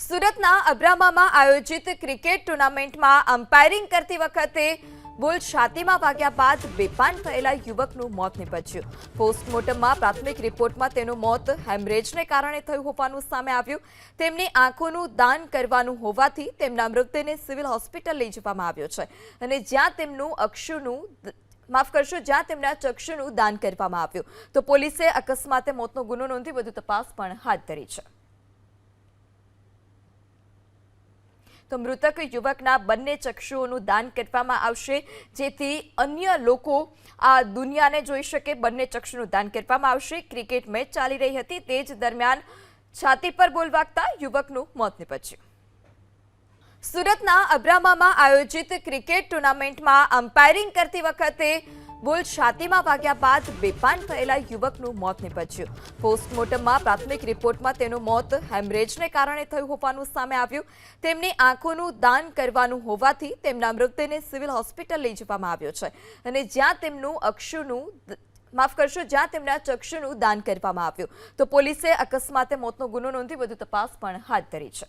સુરતના અબ્રામામાં આયોજિત ક્રિકેટ ટુર્નામેન્ટમાં અમ્પાયરિંગ કરતી વખતે બોલ છાતીમાં વાગ્યા બાદ બેભાન થયેલા યુવકનું મોત નીપજ્યું। પોસ્ટમોર્ટમમાં પ્રાથમિક રિપોર્ટમાં તેનું મોત હેમરેજને કારણે થયું હોવાનું સામે આવ્યું। તેમની આંખોનું દાન કરવાનું હોવાથી તેમના મૃતદેહને સિવિલ હોસ્પિટલ લઈ જવામાં આવ્યો છે અને જ્યાં તેમના ચક્ષુનું દાન કરવામાં આવ્યું તો પોલીસે અકસ્માતે મોતનો ગુનો નોંધી વધુ તપાસ પણ હાથ ધરી છે। તો મૃતક યુવકના બંને ચક્ષુઓનું દાન કરવામાં આવશે જેથી અન્ય લોકો આ દુનિયાને જોઈ શકે। બંને ચક્ષુનું દાન કરવામાં આવશે। ક્રિકેટ મેચ ચાલી રહી હતી તે જ દરમિયાન છાતી પર બોલ વાગતા યુવકનું મોત નીપજ્યું। સુરતના અબ્રામામાં આયોજિત ક્રિકેટ ટુર્નામેન્ટમાં અમ્પાયરિંગ કરતી વખતે બોલ છાતીમાં વાગ્યા બાદ બેભાન થયેલા યુવકનું મોત નીપજ્યું। પોસ્ટમોર્ટમમાં પ્રાથમિક રિપોર્ટમાં તેનું મોત હેમરેજને કારણે થયું હોવાનું સામે આવ્યું। તેમની આંખોનું દાન કરવાનું હોવાથી તેમના મૃતદેહને સિવિલ હોસ્પિટલ લઈ જવામાં આવ્યો છે અને જ્યાં તેમના ચક્ષુનું દાન કરવામાં આવ્યું તો પોલીસે અકસ્માતે મોતનો ગુનો નોંધી વધુ તપાસ પણ હાથ ધરી છે।